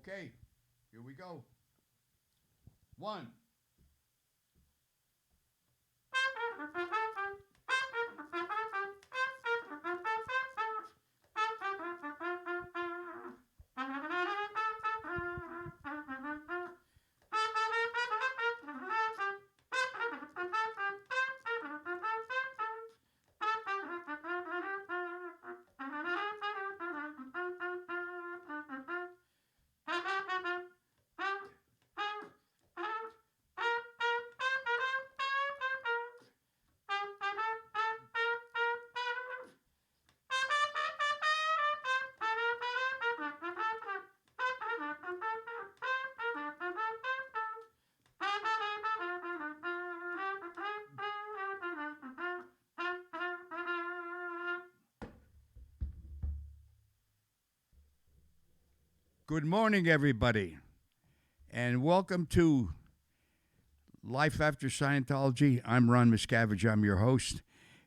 Okay, here we go. One. Good morning, everybody, and welcome to Life After Scientology. I'm Ron Miscavige. I'm your host,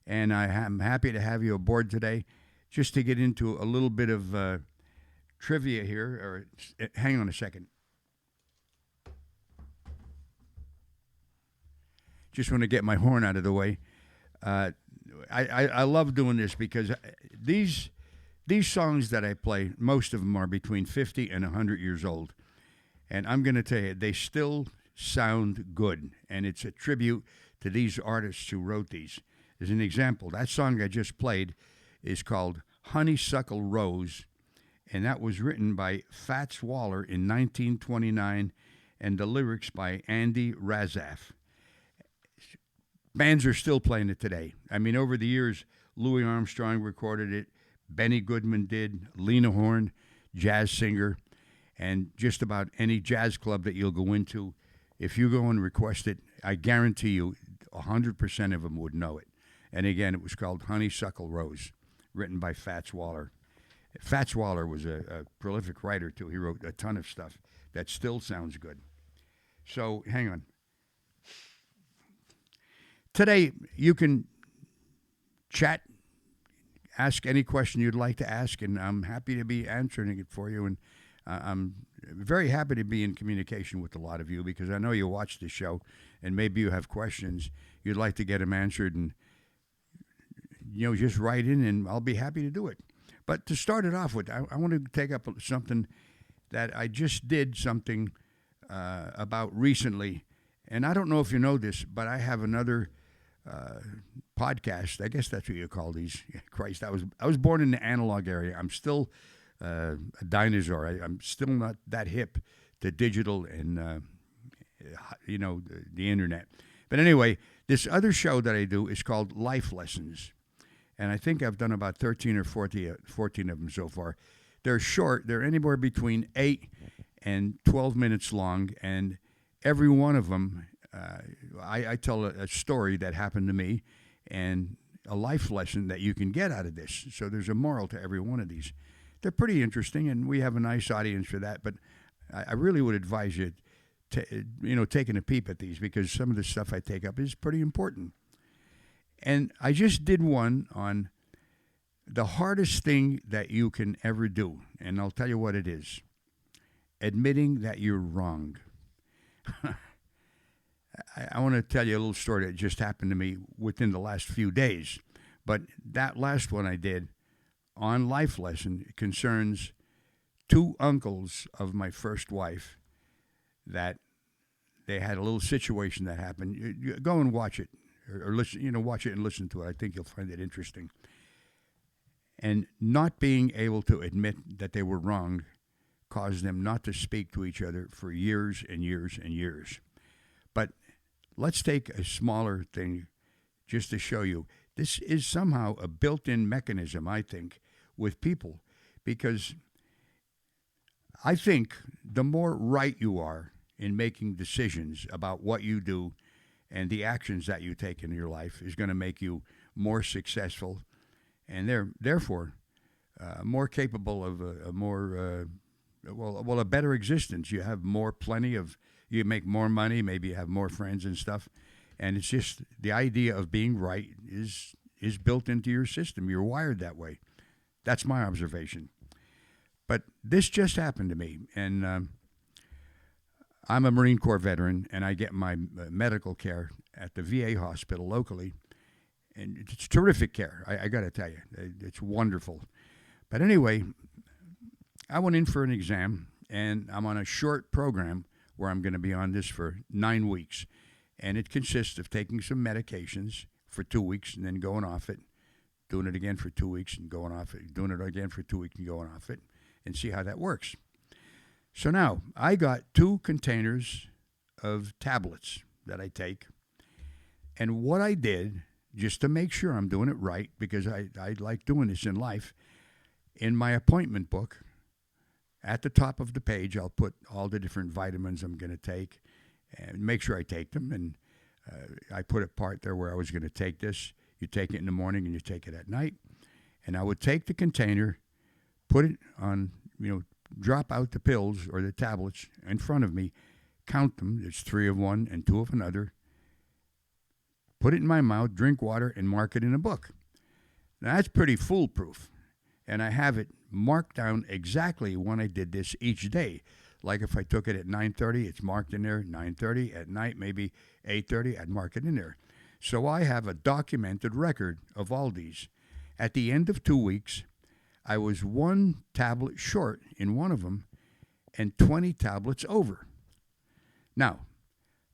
and I am happy to have you aboard today. Just to get into a little bit of trivia here, or hang on a second. Just want to get my horn out of the way. I love doing this because these songs that I play, most of them are between 50 and 100 years old. And I'm going to tell you, they still sound good. And it's a tribute to these artists who wrote these. As an example, that song I just played is called Honeysuckle Rose. And that was written by Fats Waller in 1929. And the lyrics by Andy Razaf. Bands are still playing it today. I mean, over the years, Louis Armstrong recorded it. Benny Goodman did, Lena Horne, jazz singer, and just about any jazz club that you'll go into, if you go and request it, I guarantee you 100% of them would know it. And again, it was called Honeysuckle Rose, written by Fats Waller. Fats Waller was a prolific writer, too. He wrote a ton of stuff that still sounds good. So, hang on. Today, you can chat, ask any question you'd like to ask, and I'm happy to be answering it for you. And I'm very happy to be in communication with a lot of you because I know you watch the show, and maybe you have questions you'd like to get them answered, and just write in, and I'll be happy to do it. But to start it off with, I want to take up something that I just did something about recently, and I don't know if you know this, but I have another podcast. I guess that's what you call these. Christ, I was born in the analog area. I'm still a dinosaur. I'm still not that hip to digital and the internet. But anyway, this other show that I do is called Life Lessons, and I think I've done about 13 or 14 of them so far. They're short. They're anywhere between 8 and 12 minutes long, and every one of them. I tell a story that happened to me and a life lesson that you can get out of this. So there's a moral to every one of these. They're pretty interesting, and we have a nice audience for that. But I really would advise you taking a peep at these because some of the stuff I take up is pretty important. And I just did one on the hardest thing that you can ever do, and I'll tell you what it is. Admitting that you're wrong. I want to tell you a little story that just happened to me within the last few days. But that last one I did on Life Lesson concerns two uncles of my first wife that they had a little situation that happened. You go and watch it or listen, watch it and listen to it. I think you'll find it interesting. And not being able to admit that they were wrong caused them not to speak to each other for years and years and years. But let's take a smaller thing just to show you. This is somehow a built-in mechanism, I think, with people. Because I think the more right you are in making decisions about what you do and the actions that you take in your life is going to make you more successful and therefore more capable of a better existence. You have you make more money, maybe you have more friends and stuff. And it's just the idea of being right is built into your system. You're wired that way. That's my observation. But this just happened to me, and I'm a Marine Corps veteran, and I get my medical care at the VA hospital locally, and it's terrific care. I got to tell you, it's wonderful. But anyway, I went in for an exam, and I'm on a short program where I'm going to be on this for 9 weeks, and it consists of taking some medications for 2 weeks and then going off it, doing it again for 2 weeks and going off it, doing it again for 2 weeks and going off it, and see how that works. So now, I got 2 containers of tablets that I take, and what I did, just to make sure I'm doing it right, because I like doing this in life, in my appointment book, at the top of the page, I'll put all the different vitamins I'm going to take and make sure I take them, and I put a part there where I was going to take this. You take it in the morning and you take it at night, and I would take the container, put it on, drop out the pills or the tablets in front of me, count them. There's 3 of one and 2 of another. Put it in my mouth, drink water, and mark it in a book. Now, that's pretty foolproof. And I have it marked down exactly when I did this each day. Like if I took it at 9:30, it's marked in there. 9:30 at night, maybe 8:30, I'd mark it in there. So I have a documented record of all these. At the end of 2 weeks, I was 1 tablet short in one of them and 20 tablets over. Now,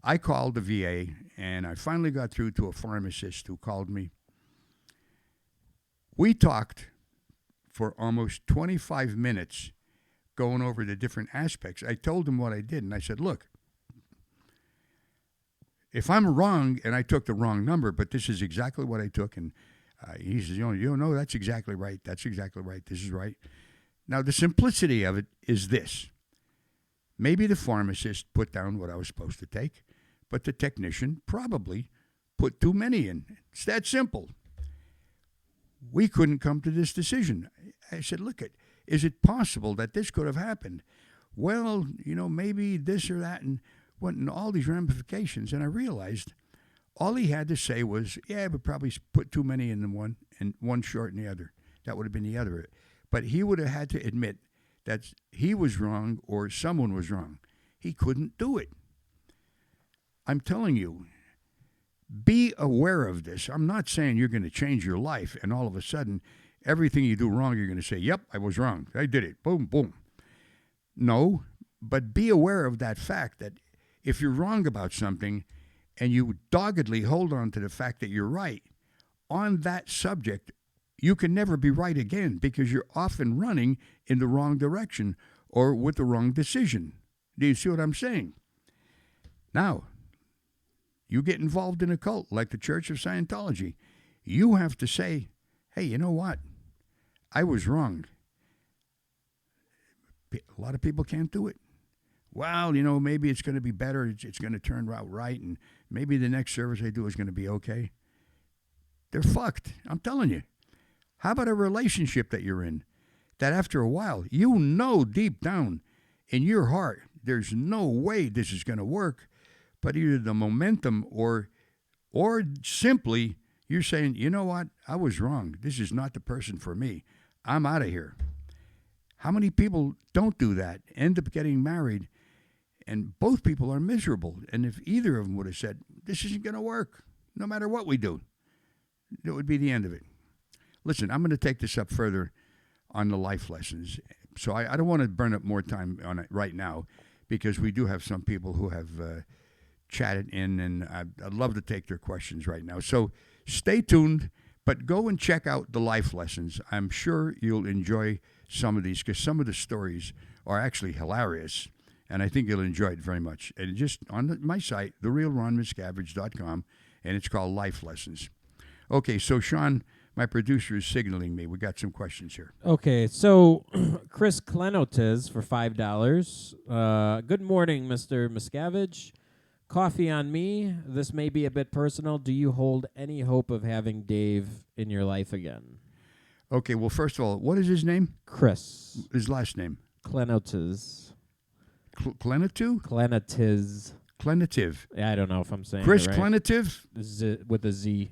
I called the VA, and I finally got through to a pharmacist who called me. We talked for almost 25 minutes going over the different aspects. I told him what I did, and I said, look, if I'm wrong and I took the wrong number, but this is exactly what I took, and he says, no, that's exactly right. That's exactly right. This is right. Now, the simplicity of it is this. Maybe the pharmacist put down what I was supposed to take, but the technician probably put too many in. It's that simple. We couldn't come to this decision. I said, look, is it possible that this could have happened? Well, maybe this or that, and went into all these ramifications, and I realized all he had to say was, yeah, but probably put too many in the one and one short in the other. That would have been the other. But he would have had to admit that he was wrong or someone was wrong. He couldn't do it. I'm telling you, be aware of this. I'm not saying you're going to change your life and all of a sudden everything you do wrong, you're going to say, yep, I was wrong. I did it. Boom, boom. No, but be aware of that fact that if you're wrong about something and you doggedly hold on to the fact that you're right, on that subject, you can never be right again because you're often running in the wrong direction or with the wrong decision. Do you see what I'm saying? Now, you get involved in a cult like the Church of Scientology, you have to say, hey, you know what? I was wrong. A lot of people can't do it. Well, maybe it's going to be better. It's going to turn out right, and maybe the next service I do is going to be okay. They're fucked. I'm telling you. How about a relationship that you're in that after a while, deep down in your heart, there's no way this is going to work, but either the momentum or simply you're saying, you know what, I was wrong. This is not the person for me. I'm out of here. How many people don't do that, end up getting married, and both people are miserable? And if either of them would have said, this isn't going to work, no matter what we do, it would be the end of it. Listen, I'm going to take this up further on the life lessons. So I don't want to burn up more time on it right now because we do have some people who have chatted in, and I'd love to take their questions right now. So stay tuned, but go and check out the life lessons. I'm sure you'll enjoy some of these because some of the stories are actually hilarious, and I think you'll enjoy it very much. And just on my site, therealronmiscavige.com, and it's called Life Lessons. Okay, so Sean, my producer is signaling me. We got some questions here. Okay, so Chris Klenotes for $5. Good morning, Mr. Miscavige. Coffee on me. This may be a bit personal. Do you hold any hope of having Dave in your life again? Okay, well, first of all, what is his name? Chris. His last name? Klenotes. Klenotu? Klenotes. Klenative. Yeah, I don't know if I'm saying Chris it right. Klenative? With a Z.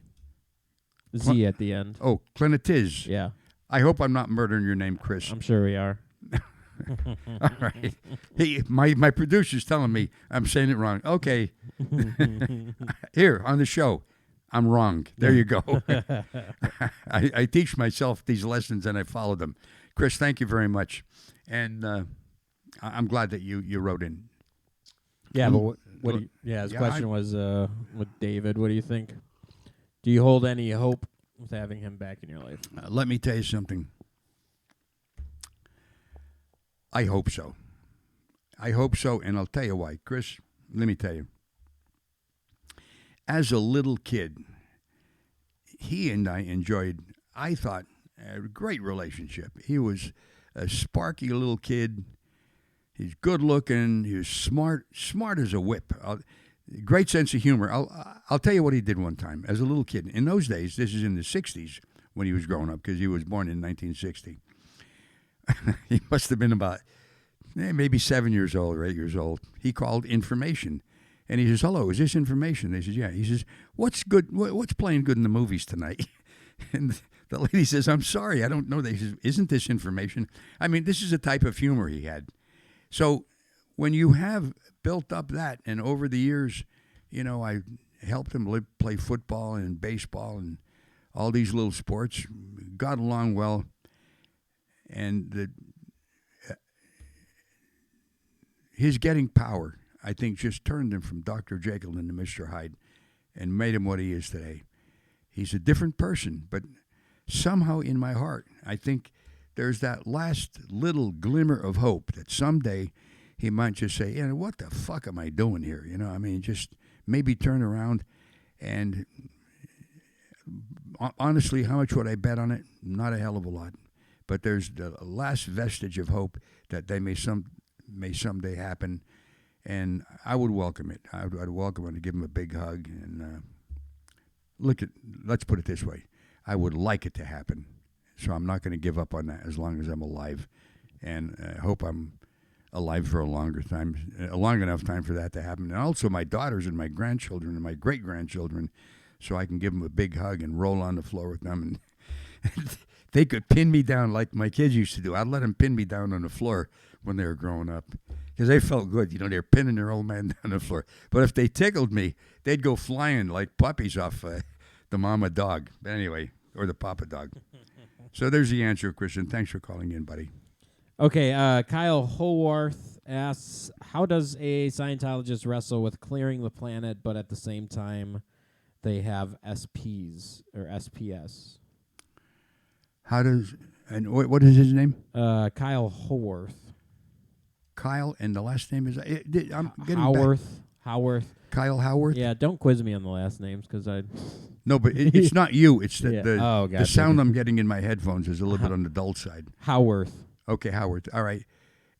Z at the end. Oh, Klenatiz. Yeah. I hope I'm not murdering your name, Chris. I'm sure we are. All right. My producer's telling me I'm saying it wrong. Okay. Here on the show, I'm wrong. There you go. I teach myself these lessons and I follow them. Chris, thank you very much. And I'm glad that you wrote in. Yeah, but what do you, his question was with David. What do you think? Do you hold any hope with having him back in your life? Let me tell you something. I hope so. I hope so, and I'll tell you why. Chris, let me tell you. As a little kid, he and I enjoyed, I thought, a great relationship. He was a sparky little kid. He's good looking. He was smart as a whip. Great sense of humor. I'll tell you what he did one time as a little kid. In those days, this is in the 60s when he was growing up, because he was born in 1960. He must have been about maybe 7 years old or 8 years old. He called information. And he says, "Hello, is this information?" They says, "Yeah." He says, "What's good? What's playing good in the movies tonight?" And the lady says, "I'm sorry, I don't know." He says, "Isn't this information?" I mean, this is a type of humor he had. So when you have built up that, and over the years, I helped him play football and baseball and all these little sports, got along well, and his getting power, I think, just turned him from Dr. Jekyll into Mr. Hyde and made him what he is today. He's a different person, but somehow in my heart, I think there's that last little glimmer of hope that someday he might just say, what the fuck am I doing here? Just maybe turn around. And honestly, how much would I bet on it? Not a hell of a lot. But there's the last vestige of hope that they may someday happen. And I would welcome it. I'd welcome it to give him a big hug. And let's put it this way. I would like it to happen. So I'm not going to give up on that as long as I'm alive. And I hope I'm alive for a long enough time for that to happen. And also my daughters and my grandchildren and my great-grandchildren, so I can give them a big hug and roll on the floor with them. And they could pin me down like my kids used to do. I'd let them pin me down on the floor when they were growing up, because they felt good. They're pinning their old man down the floor. But if they tickled me, they'd go flying like puppies off the mama dog. But anyway, or the papa dog. So there's the answer, Christian. Thanks for calling in, buddy. Okay, Kyle Howarth asks, how does a Scientologist wrestle with clearing the planet, but at the same time they have SPs or SPS? And what is his name? Kyle Howarth. Kyle, and the last name is I'm getting Howarth. Howarth. Kyle Howarth. Yeah, don't quiz me on the last names because I. No, but it's not you. It's Yeah. the Gotcha. sound I'm getting in my headphones is a little bit on the dull side. Howarth. Okay, Howard. All right.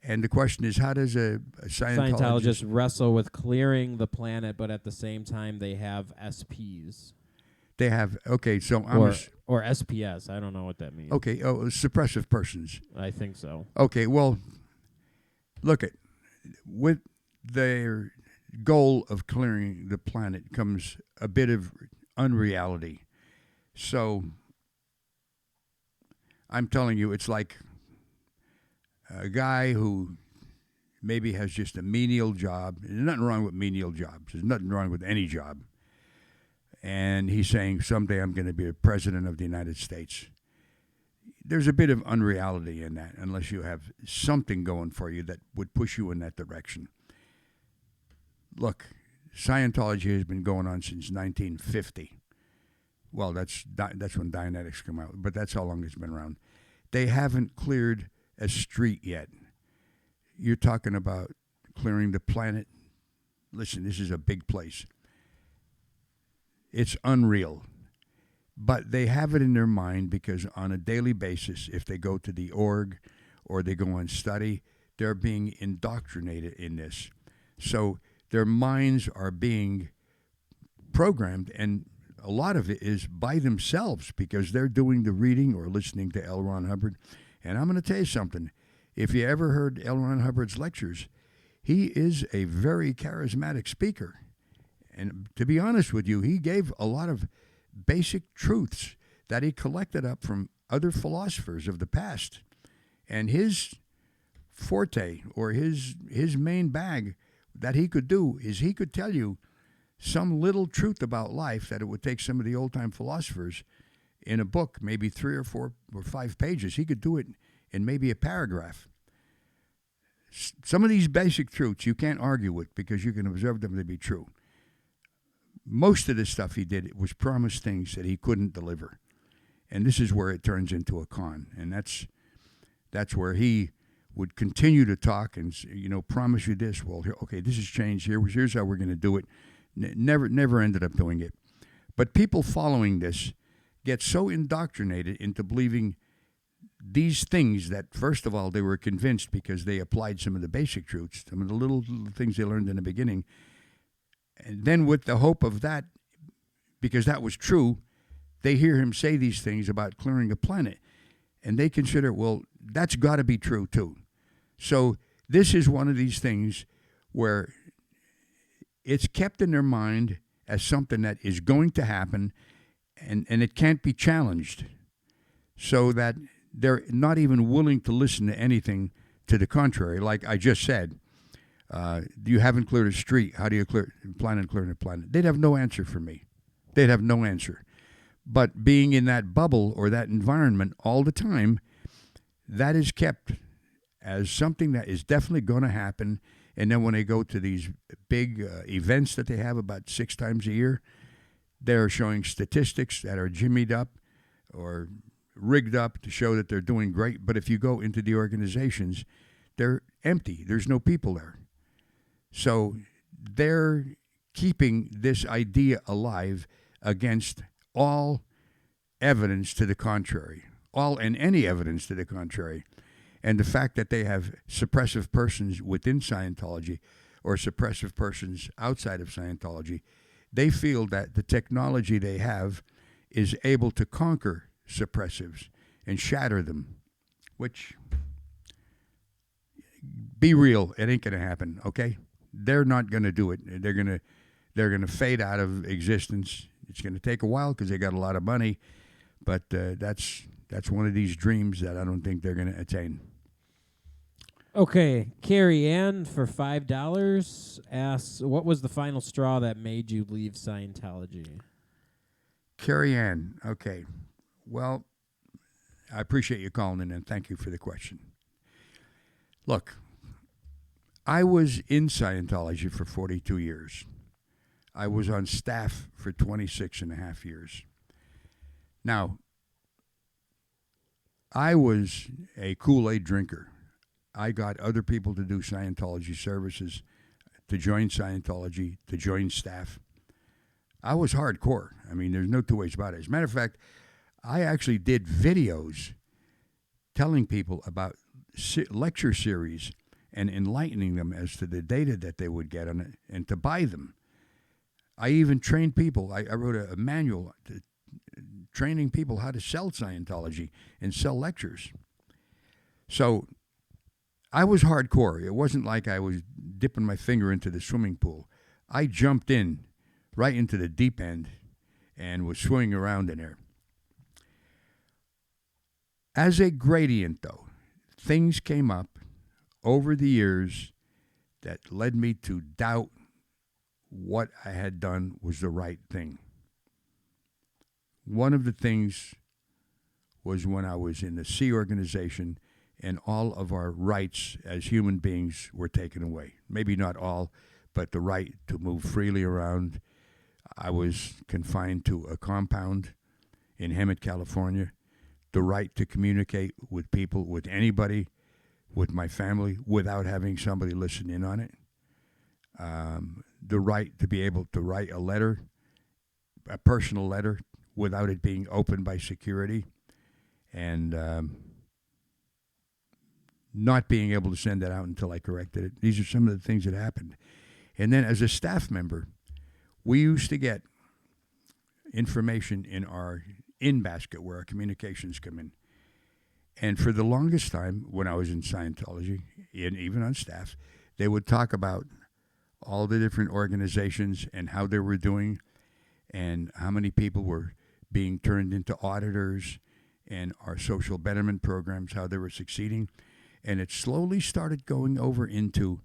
And the question is, how does a Scientologist wrestle with clearing the planet, but at the same time they have SPs? They have, okay, so or SPS. I don't know what that means. Okay, suppressive persons. I think so. Okay, well, look with their goal of clearing the planet comes a bit of unreality. So I'm telling you, it's like a guy who maybe has just a menial job. There's nothing wrong with menial jobs. There's nothing wrong with any job. And he's saying, someday I'm going to be a president of the United States. There's a bit of unreality in that, unless you have something going for you that would push you in that direction. Look, Scientology has been going on since 1950. Well, that's when Dianetics came out, but that's how long it's been around. They haven't cleared a street yet. You're talking about clearing the planet. Listen, this is a big place. It's unreal. But they have it in their mind because on a daily basis, if they go to the org or they go and study, they're being indoctrinated in this. So their minds are being programmed, and a lot of it is by themselves because they're doing the reading or listening to L. Ron Hubbard. And I'm going to tell you something. If you ever heard L. Ron Hubbard's lectures, he is a very charismatic speaker. And to be honest with you, he gave a lot of basic truths that he collected up from other philosophers of the past. And his forte or his main bag that he could do is he could tell you some little truth about life that it would take some of the old time philosophers in a book, maybe 3 or 4 or 5 pages. He could do it in maybe a paragraph. Some of these basic truths you can't argue with because you can observe them to be true. Most of the stuff he did was promise things that he couldn't deliver. And this is where it turns into a con. And that's where he would continue to talk and, promise you this. Well, okay, this has changed. Here's how we're going to do it. Never ended up doing it. But people following this get so indoctrinated into believing these things that, first of all, they were convinced because they applied some of the basic truths, some of the little things they learned in the beginning. And then with the hope of that, because that was true, they hear him say these things about clearing a planet. And they consider, well, that's got to be true too. So this is one of these things where it's kept in their mind as something that is going to happen, and it can't be challenged, so that they're not even willing to listen to anything to the contrary. Like I just said, you haven't cleared a street. How do you clearing a planet? They'd have no answer for me. They'd have no answer. But being in that bubble or that environment all the time, that is kept as something that is definitely going to happen. And then when they go to these big events that they have about 6 times a year, they're showing statistics that are jimmied up or rigged up to show that they're doing great. But if you go into the organizations, they're empty. There's no people there. So they're keeping this idea alive against all evidence to the contrary, any evidence to the contrary. And the fact that they have suppressive persons within Scientology or suppressive persons outside of Scientology, they feel that the technology they have is able to conquer suppressives and shatter them, which, be real, it ain't going to happen, okay? They're not going to do it. They're going to fade out of existence. It's going to take a while because they got a lot of money, but that's one of these dreams that I don't think they're going to attain. Okay, Carrie Ann for $5 asks, what was the final straw that made you leave Scientology? Carrie Ann, okay. Well, I appreciate you calling in and thank you for the question. Look, I was in Scientology for 42 years. I was on staff for 26 and a half years. Now, I was a Kool-Aid drinker. I got other people to do Scientology services, to join Scientology, to join staff. I was hardcore. I mean, there's no two ways about it. As a matter of fact, I actually did videos telling people about lecture series and enlightening them as to the data that they would get on it and to buy them. I even trained people. I wrote a manual training people how to sell Scientology and sell lectures. So I was hardcore. It wasn't like I was dipping my finger into the swimming pool. I jumped in right into the deep end and was swimming around in there. As a gradient, though, things came up over the years that led me to doubt what I had done was the right thing. One of the things was when I was in the Sea Organization and all of our rights as human beings were taken away. Maybe not all, but the right to move freely around. I was confined to a compound in Hemet, California. The right to communicate with people, with anybody, with my family, without having somebody listen in on it. The right to be able to write a letter, a personal letter, without it being opened by security. And not being able to send that out until I corrected it. These are some of the things that happened. And then as a staff member, we used to get information in our in-basket where our communications come in. And for the longest time, when I was in Scientology, and even on staff, they would talk about all the different organizations and how they were doing and how many people were being turned into auditors and our social betterment programs, how they were succeeding. And it slowly started going over into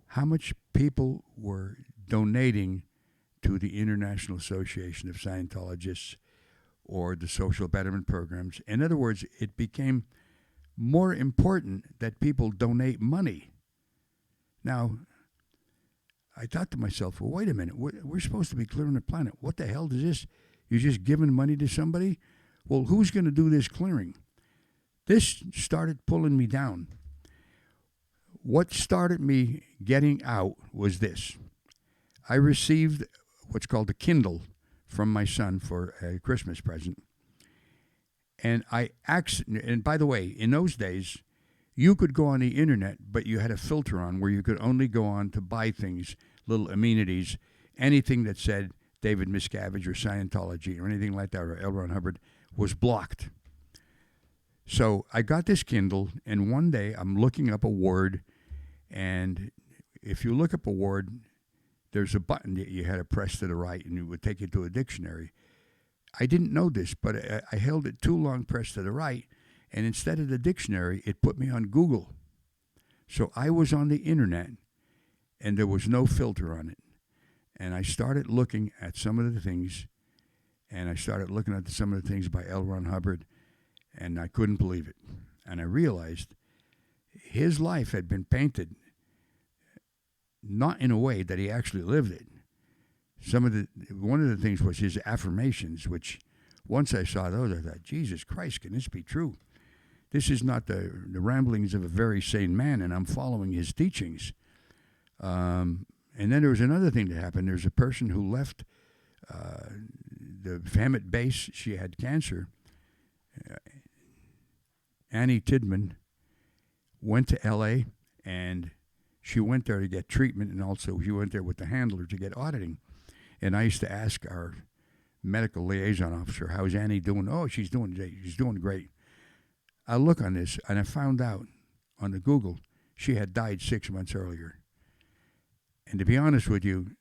how much people were donating to the International Association of Scientologists or the social betterment programs. In other words, it became more important that people donate money. Now, I thought to myself, well, wait a minute. We're supposed to be clearing the planet. What the hell is this? You're just giving money to somebody? Well, who's going to do this clearing? This started pulling me down. What started me getting out was this. I received what's called a Kindle from my son for a Christmas present. And and by the way, in those days, you could go on the internet, but you had a filter on where you could only go on to buy things, little amenities, anything that said David Miscavige or Scientology or anything like that, or L. Ron Hubbard, was blocked. So I got this Kindle, and one day I'm looking up a word, and if you look up a word, there's a button that you had to press to the right, and it would take you to a dictionary. I didn't know this, but I held it too long, pressed to the right, and instead of the dictionary, it put me on Google. So I was on the internet, and there was no filter on it. And I started looking at some of the things, and I started looking at some of the things by L. Ron Hubbard, and I couldn't believe it. And I realized his life had been painted not in a way that he actually lived it. One of the things was his affirmations, which once I saw those, I thought, Jesus Christ, can this be true? This is not the ramblings of a very sane man, and I'm following his teachings. And then there was another thing that happened. There's a person who left the Hammett base. She had cancer. Annie Tidman went to L.A., and she went there to get treatment, and also she went there with the handler to get auditing. And I used to ask our medical liaison officer, how's Annie doing? Oh, she's doing great. I look on this, and I found out on the Google she had died 6 months earlier. And to be honest with you,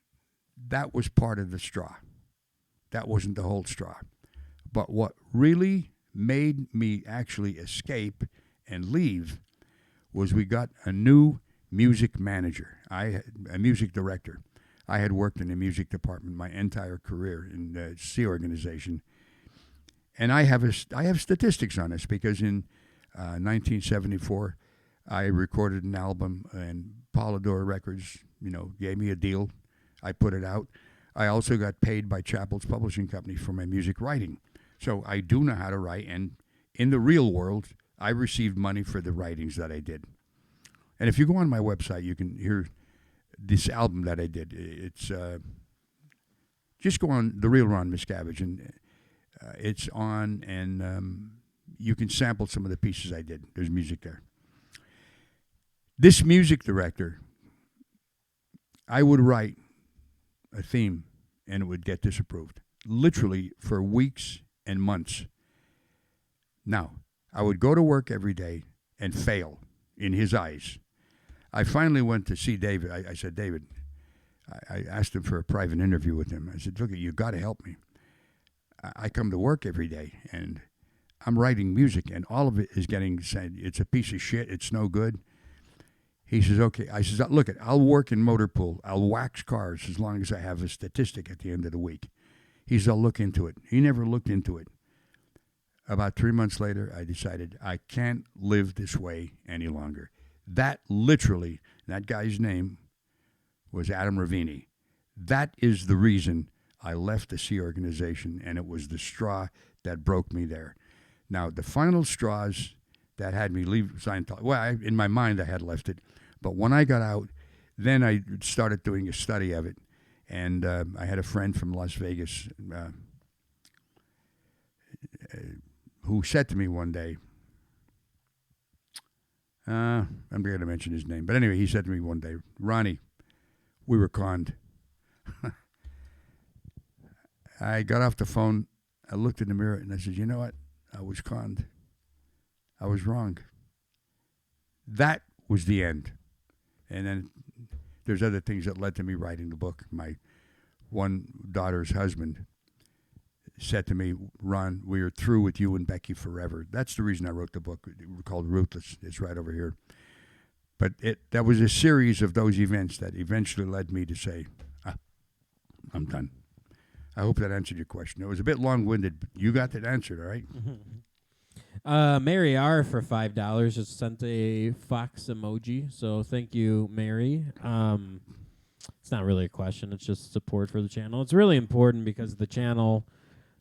that was part of the straw. That wasn't the whole straw. But what really made me actually escape and leave was we got a new music manager, a music director. I had worked in the music department my entire career in the C organization. And I have statistics on this because in 1974, I recorded an album, and Polydor Records, gave me a deal. I put it out. I also got paid by Chappell's Publishing Company for my music writing. So I do know how to write, and in the real world, I received money for the writings that I did. And if you go on my website, you can hear this album that I did. It's just go on The Real Ron Miscavige, and it's on, and you can sample some of the pieces I did. There's music there. This music director, I would write a theme, and it would get disapproved, literally for weeks and months. Now, I would go to work every day and fail in his eyes. I finally went to see David. I said, David, I asked him for a private interview with him. I said, look, you got to help me. I come to work every day, and I'm writing music, and all of it is getting said, it's a piece of shit, it's no good. He says, okay. I says, look, I'll work in motor pool. I'll wax cars as long as I have a statistic at the end of the week. He says, I'll look into it. He never looked into it. About 3 months later, I decided I can't live this way any longer. That literally, that guy's name was Adam Ravini. That is the reason I left the C organization, and it was the straw that broke me there. Now, the final straws that had me leave Scientology, well, in my mind I had left it, but when I got out, then I started doing a study of it, and I had a friend from Las Vegas who said to me one day, I'm not going to mention his name, but anyway, he said to me one day, Ronnie, we were conned. I got off the phone, I looked in the mirror, and I said, you know what? I was conned. I was wrong. That was the end. And then there's other things that led to me writing the book. My one daughter's husband said to me, Ron, we are through with you and Becky forever. That's the reason I wrote the book called Ruthless. It's right over here. But that was a series of those events that eventually led me to say, I'm done. I hope that answered your question. It was a bit long-winded, but you got that answered, all right? Mary R for $5 just sent a fox emoji, so thank you, Mary. It's not really a question; it's just support for the channel. It's really important because the channel,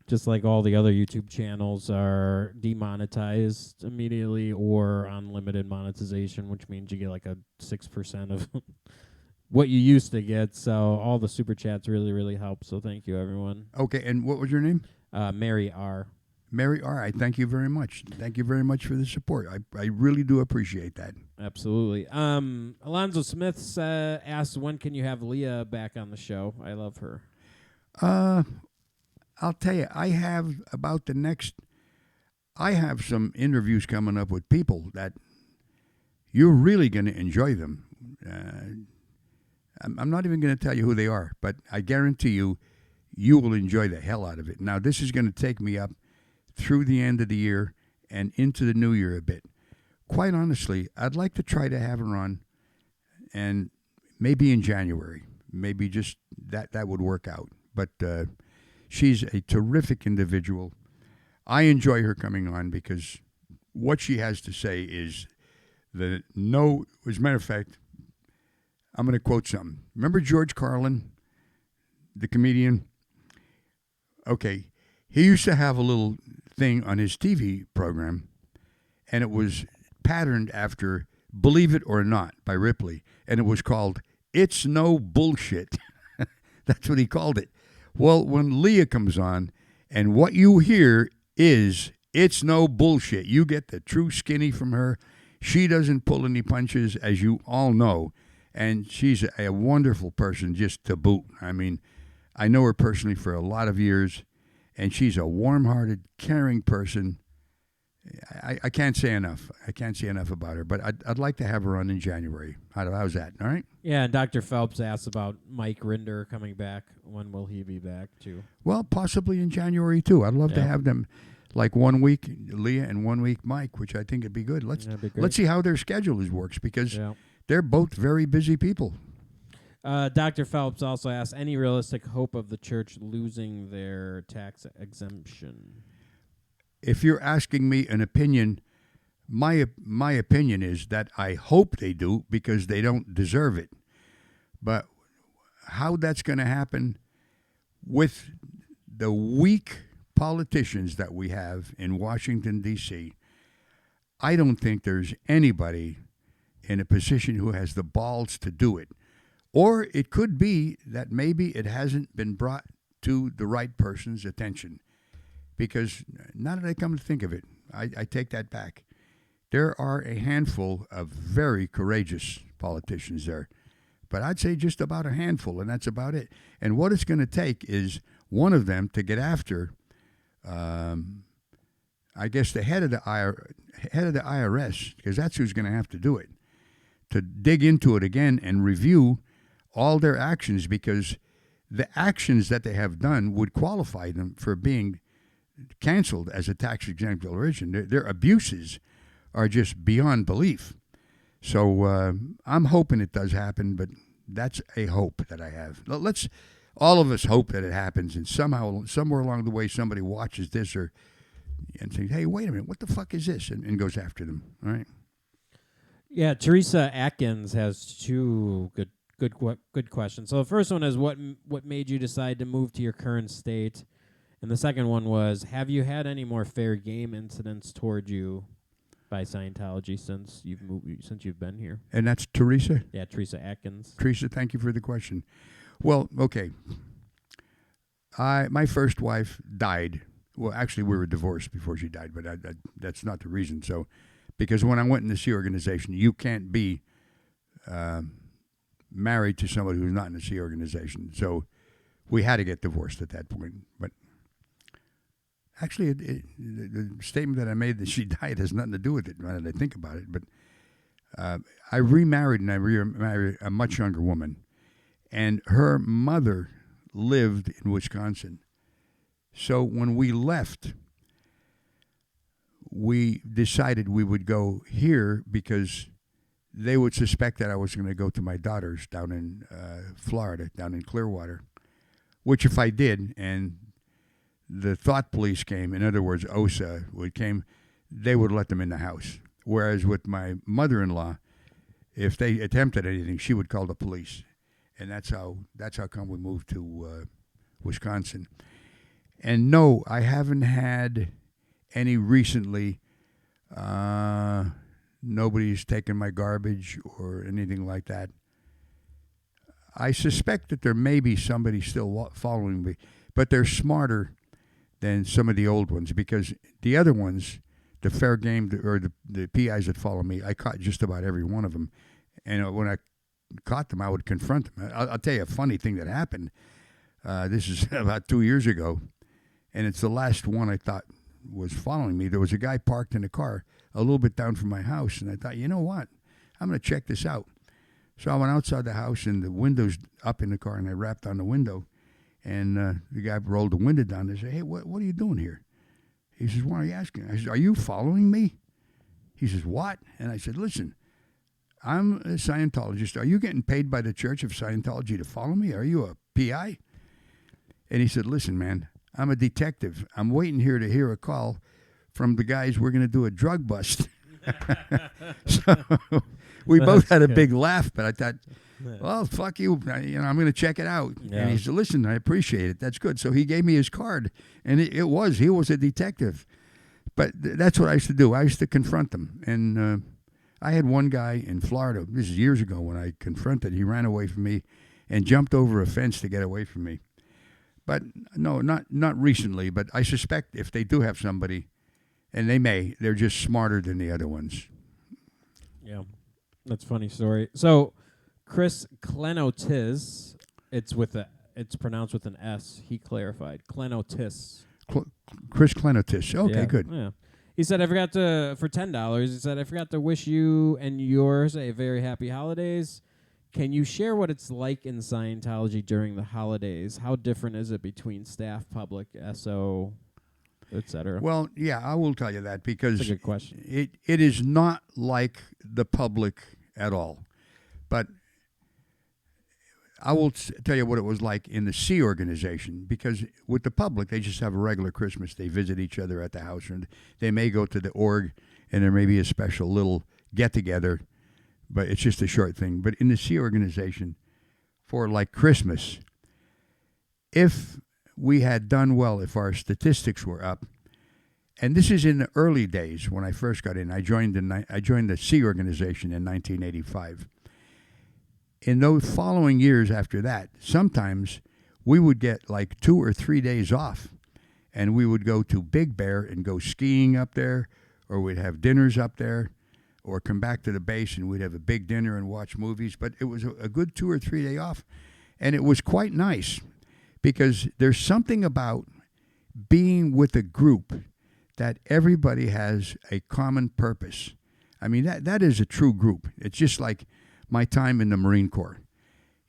just like all the other YouTube channels, are demonetized immediately or on limited monetization, which means you get like a 6% of what you used to get. So all the super chats really, really help. So thank you, everyone. Okay, and what was your name? Mary R. Mary R. I thank you very much. Thank you very much for the support. I really do appreciate that. Absolutely. Alonzo Smith asks, when can you have Leah back on the show? I love her. I'll tell you, I have some interviews coming up with people that you're really going to enjoy them. I'm not even going to tell you who they are, but I guarantee you will enjoy the hell out of it. Now, this is going to take me up through the end of the year and into the new year a bit. Quite honestly, I'd like to try to have her on, and maybe in January. Maybe just that would work out. But she's a terrific individual. I enjoy her coming on because what she has to say is as a matter of fact, I'm going to quote something. Remember George Carlin, the comedian? Okay, he used to have a little thing on his TV program, and it was patterned after Believe It or Not by Ripley, and it was called It's No Bullshit. That's what he called it. Well, when Leah comes on, and what you hear is it's no bullshit. You get the true skinny from her. She doesn't pull any punches, as you all know, and she's a wonderful person just to boot. I mean, I know her personally for a lot of years, and she's a warm-hearted, caring person. I can't say enough. I can't say enough about her, but I'd like to have her on in January. How's that? All right? Yeah, and Dr. Phelps asks about Mike Rinder coming back. When will he be back, too? Well, possibly in January, too. I'd love to have them like 1 week Leah and 1 week Mike, which I think would be good. Let's see how their schedule works because they're both very busy people. Dr. Phelps also asks, any realistic hope of the church losing their tax exemption? If you're asking me an opinion, my opinion is that I hope they do because they don't deserve it. But how that's going to happen with the weak politicians that we have in Washington, D.C., I don't think there's anybody in a position who has the balls to do it. Or it could be that maybe it hasn't been brought to the right person's attention. Because now that I come to think of it, I take that back. There are a handful of very courageous politicians there. But I'd say just about a handful, and that's about it. And what it's going to take is one of them to get after, I guess, the head of the IRS, because that's who's going to have to do it, to dig into it again and review all their actions, because the actions that they have done would qualify them for being canceled as a tax-exempt declaration. Their abuses are just beyond belief. So I'm hoping it does happen, but that's a hope that I have. Let's all of us hope that it happens, and somehow, somewhere along the way, somebody watches this and thinks, hey, wait a minute, what the fuck is this? And goes after them, all right? Yeah, Teresa Atkins has two good questions. So the first one is, what made you decide to move to your current state? And the second one was, have you had any more fair game incidents toward you by Scientology since you've been here? And that's Teresa? Yeah, Teresa Atkins. Teresa, thank you for the question. Well, okay. My first wife died. Well, actually, we were divorced before she died, but that's not the reason. So, because when I went in the C organization, you can't be married to somebody who's not in the C organization. So we had to get divorced at that point. But actually, the statement that I made that she died has nothing to do with it, now that I think about it. But I remarried, and I remarried a much younger woman. And her mother lived in Wisconsin. So when we left, we decided we would go here because they would suspect that I was going to go to my daughter's down in Florida, down in Clearwater, which if I did, and the thought police came, in other words, OSA came, they would let them in the house. Whereas with my mother-in-law, if they attempted anything, she would call the police, and that's how come we moved to Wisconsin. And no, I haven't had any recently. Nobody's taken my garbage or anything like that. I suspect that there may be somebody still following me, but they're smarter than some of the old ones, because the other ones, the fair game or the PIs that follow me, I caught just about every one of them. And when I caught them, I would confront them. I'll tell you a funny thing that happened. This is about 2 years ago, and it's the last one I thought was following me. There was a guy parked in a car a little bit down from my house, and I thought, you know what? I'm going to check this out. So I went outside the house, and the window's up in the car, and I rapped on the window. And the guy rolled the window down and said, hey, what are you doing here? He says, why are you asking? I said, are you following me? He says, what? And I said, listen, I'm a Scientologist. Are you getting paid by the Church of Scientology to follow me? Are you a PI? And he said, listen, man, I'm a detective. I'm waiting here to hear a call from the guys. We're going to do a drug bust. So we both had a big laugh, but I thought, well, fuck you. I'm going to check it out. Yeah. And he said, listen, I appreciate it. That's good. So he gave me his card, and he was a detective. But that's what I used to do. I used to confront them. And I had one guy in Florida, this is years ago when I confronted, he ran away from me and jumped over a fence to get away from me. But no, not recently, but I suspect if they do have somebody, and they're just smarter than the other ones. Yeah, that's a funny story. So Chris Klenotis, it's pronounced with an S. He clarified. Klenotis. Chris Klenotis. Okay, yeah, good. Yeah. He said, for $10, he said, I forgot to wish you and yours a very happy holidays. Can you share what it's like in Scientology during the holidays? How different is it between staff, public, SO, etc.? Well, yeah, I will tell you that, because that's a good question. It is not like the public at all. But I will tell you what it was like in the C organization, because with the public, they just have a regular Christmas. They visit each other at the house, and they may go to the org, and there may be a special little get-together, but it's just a short thing. But in the C organization, for like Christmas, if we had done well, if our statistics were up, and this is in the early days when I first got in. I joined the C organization in 1985. In those following years after that, sometimes we would get like 2 or 3 days off, and we would go to Big Bear and go skiing up there, or we'd have dinners up there, or come back to the base and we'd have a big dinner and watch movies. But it was a good 2 or 3 day off, and it was quite nice, because there's something about being with a group that everybody has a common purpose. I mean, that is a true group. It's just like my time in the Marine Corps.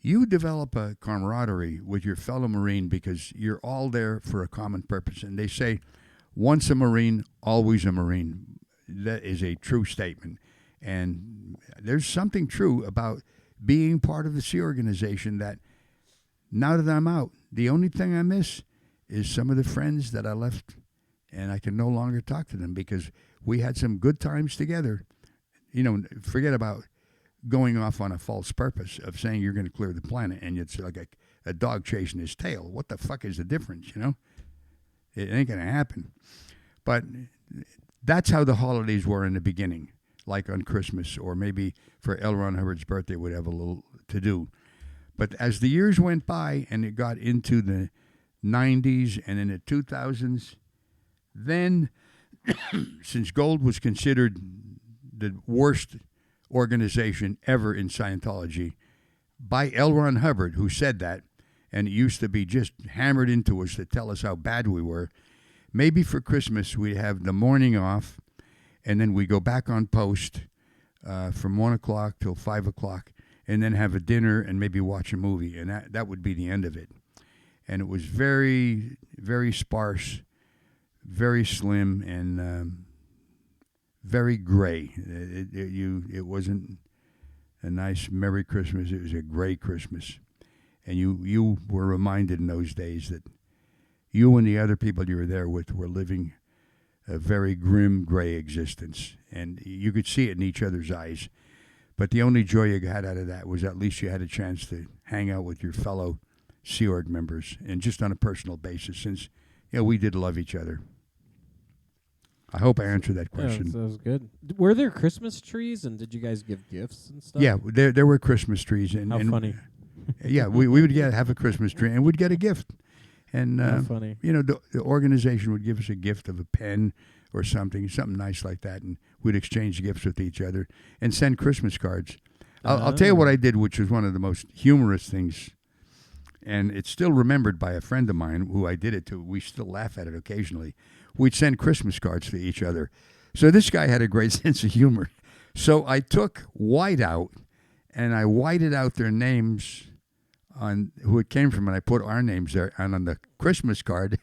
You develop a camaraderie with your fellow Marine because you're all there for a common purpose. And they say, once a Marine, always a Marine. That is a true statement. And there's something true about being part of the Sea organization that now that I'm out, the only thing I miss is some of the friends that I left, and I can no longer talk to them because we had some good times together. Forget about going off on a false purpose of saying you're going to clear the planet, and it's like a dog chasing his tail. What the fuck is the difference, It ain't going to happen. But that's how the holidays were in the beginning, like on Christmas, or maybe for L. Ron Hubbard's birthday, we'd have a little to do. But as the years went by and it got into the 90s and in the 2000s, then since Gold was considered the worst organization ever in Scientology by L. Ron Hubbard, who said that, and it used to be just hammered into us to tell us how bad we were. Maybe for Christmas we'd have the morning off, and then we go back on post from 1 o'clock till 5 o'clock, and then have a dinner and maybe watch a movie, and that would be the end of it. And it was very, very sparse, very slim, and very gray. It wasn't a nice Merry Christmas. It was a great Christmas. And you were reminded in those days that you and the other people you were there with were living a very grim, gray existence. And you could see it in each other's eyes. But the only joy you had out of that was at least you had a chance to hang out with your fellow Sea Org members, and just on a personal basis, since we did love each other. I hope I answered that question. Yeah, that was good. Were there Christmas trees, and did you guys give gifts and stuff? Yeah, there were Christmas trees. And, How funny. Yeah, we would have a Christmas tree, and we'd get a gift. And, How funny. The organization would give us a gift of a pen or something nice like that, and we'd exchange gifts with each other and send Christmas cards. I'll tell you what I did, which was one of the most humorous things, and it's still remembered by a friend of mine who I did it to. We still laugh at it occasionally. We'd send Christmas cards to each other. So this guy had a great sense of humor. So I took whiteout, and I whited out their names on who it came from, and I put our names there. And on the Christmas card,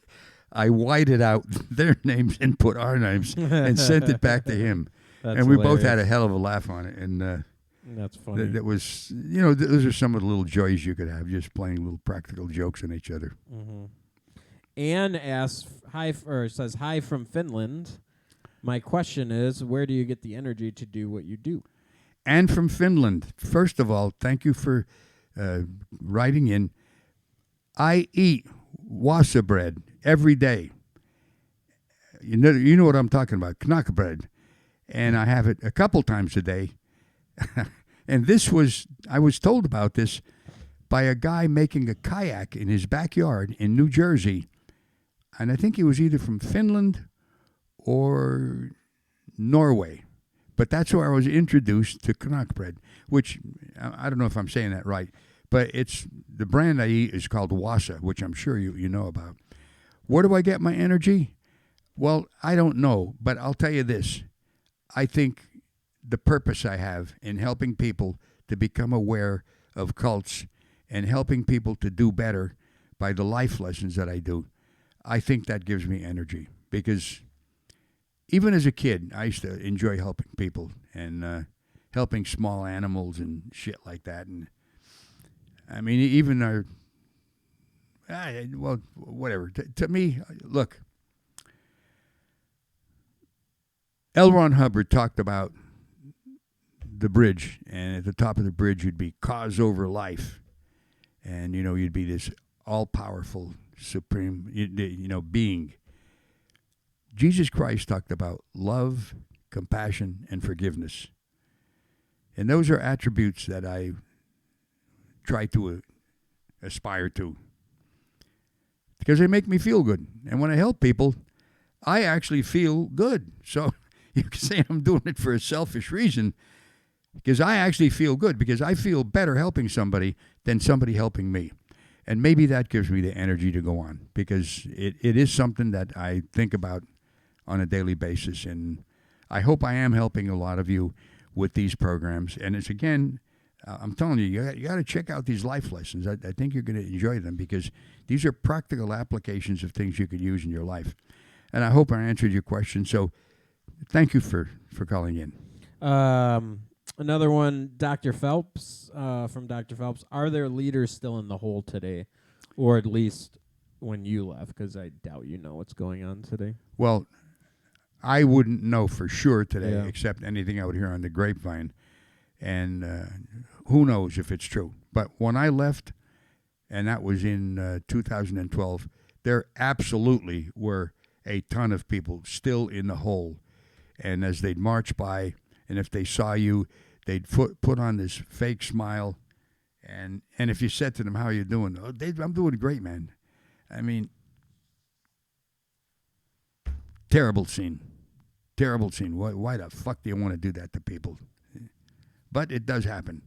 I whited out their names and put our names and sent it back to him. That's and we hilarious. both had a hell of a laugh on it. And That's funny. that was, those are some of the little joys you could have, just playing little practical jokes on each other. Mm-hmm. Anne asks says hi from Finland. My question is, where do you get the energy to do what you do? And from Finland, first of all, thank you for writing in. I eat wasa bread every day. You know what I'm talking about, knäckebröd. And I have it a couple times a day. And I was told about this by a guy making a kayak in his backyard in New Jersey. And I think he was either from Finland or Norway. But that's where I was introduced to knäckebröd, which I don't know if I'm saying that right. But the brand I eat is called Wasa, which I'm sure you know about. Where do I get my energy? Well, I don't know, but I'll tell you this. I think the purpose I have in helping people to become aware of cults and helping people to do better by the life lessons that I do, I think that gives me energy. Because even as a kid, I used to enjoy helping people and helping small animals and shit like that. And I mean, even whatever. To me, look, L. Ron Hubbard talked about the bridge, and at the top of the bridge would be cause over life. And, you'd be this all-powerful, supreme, being. Jesus Christ talked about love, compassion, and forgiveness. And those are attributes that I try to aspire to, because they make me feel good. And when I help people, I actually feel good. So you can say I'm doing it for a selfish reason, because I actually feel good, because I feel better helping somebody than somebody helping me. And maybe that gives me the energy to go on, because it is something that I think about on a daily basis. And I hope I am helping a lot of you with these programs. And it's, again, I'm telling you, you got to check out these life lessons. I think you're going to enjoy them, because these are practical applications of things you could use in your life. And I hope I answered your question. So thank you for calling in. Another one, Dr. Phelps, from Dr. Phelps. Are there leaders still in the hole today, or at least when you left? Because I doubt you know what's going on today. Well, I wouldn't know for sure today, Yeah. except anything I would hear on the grapevine. And who knows if it's true. But when I left, and that was in 2012, there absolutely were a ton of people still in the hole. And as they'd march by, and if they saw you, they'd put on this fake smile. And if you said to them, how are you doing? Oh, Dave, I'm doing great, man. I mean, terrible scene. Terrible scene. Why the fuck do you want to do that to people? But it does happen.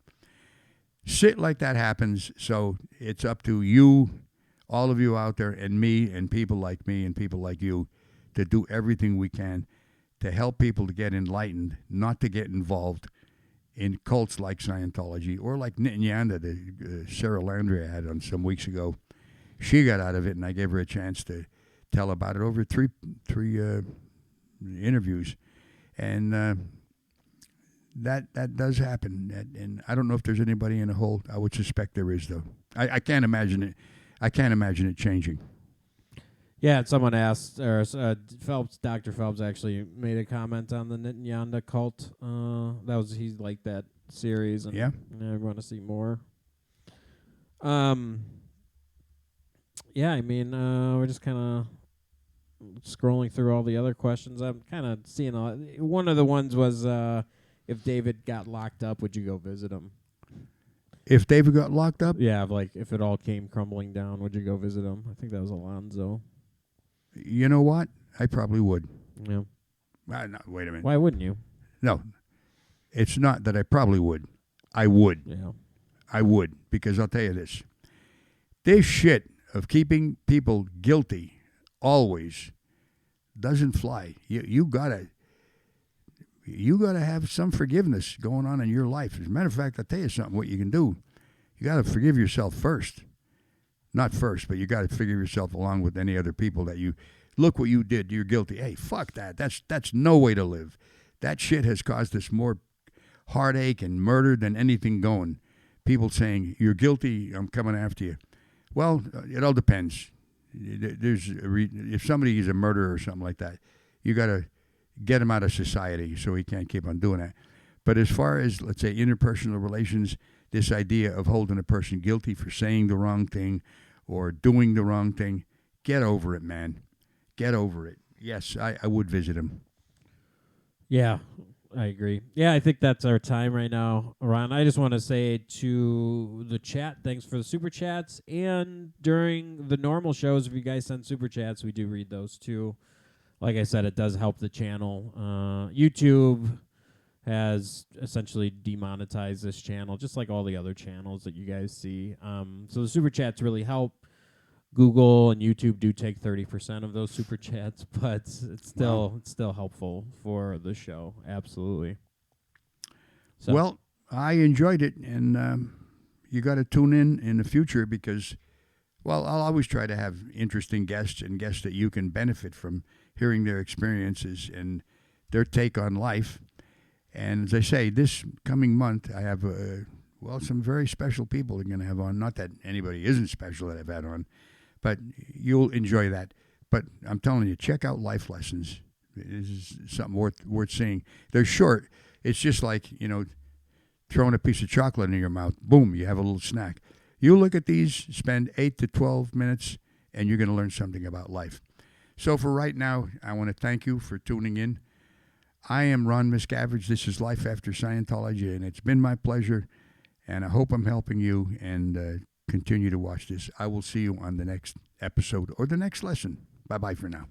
Shit like that happens, so it's up to you, all of you out there, and me, and people like me, and people like you, to do everything we can to help people to get enlightened, not to get involved in cults like Scientology, or like Nyanda, the Sarah Landry I had on some weeks ago. She got out of it, and I gave her a chance to tell about it over three interviews. And that does happen, and I don't know if there's anybody in a hole. I would suspect there is, though. I can't imagine it. I can't imagine it changing. Yeah, and someone asked, or Dr. Phelps actually made a comment on the Nityanyanda cult. He liked that series, and Yeah. I want to see more. Yeah, I mean, we're just kind of scrolling through all the other questions. I'm kind of seeing one of the ones was if David got locked up, would you go visit him? If David got locked up? Yeah, like if it all came crumbling down, would you go visit him? I think that was Alonzo. You know what? I probably would. Yeah. No, wait a minute. Why wouldn't you? No, it's not that I probably would. I would. Yeah. I would, because I'll tell you this. This shit of keeping people guilty always doesn't fly. You gotta have some forgiveness going on in your life. As a matter of fact, I'll tell you something. What you can do, you got to forgive yourself first. Not first, but you got to forgive yourself along with any other people that you look what you did. You're guilty. Hey, fuck that. That's no way to live. That shit has caused us more heartache and murder than anything going. People saying you're guilty, I'm coming after you. Well, it all depends. If somebody is a murderer or something like that, you got to get him out of society so he can't keep on doing that. But as far as, let's say, interpersonal relations, this idea of holding a person guilty for saying the wrong thing or doing the wrong thing, get over it, man. Get over it. Yes, I would visit him. Yeah, I agree. Yeah, I think that's our time right now, Ron. I just want to say to the chat, thanks for the super chats. And during the normal shows, if you guys send super chats, we do read those too. Like I said, it does help the channel. YouTube has essentially demonetized this channel, just like all the other channels that you guys see. So the super chats really help. Google and YouTube do take 30% of those super chats, but it's still helpful for the show. Absolutely. So. Well, I enjoyed it, and you got to tune in the future because, well, I'll always try to have interesting guests and guests that you can benefit from hearing their experiences and their take on life. And as I say, this coming month, I have, some very special people are going to have on. Not that anybody isn't special that I've had on, but you'll enjoy that. But I'm telling you, check out Life Lessons. This is something worth seeing. They're short. It's just like, throwing a piece of chocolate in your mouth. Boom, you have a little snack. You look at these, spend 8 to 12 minutes, and you're going to learn something about life. So for right now, I want to thank you for tuning in. I am Ron Miscavige. This is Life After Scientology, and it's been my pleasure, and I hope I'm helping you, and continue to watch this. I will see you on the next episode or the next lesson. Bye-bye for now.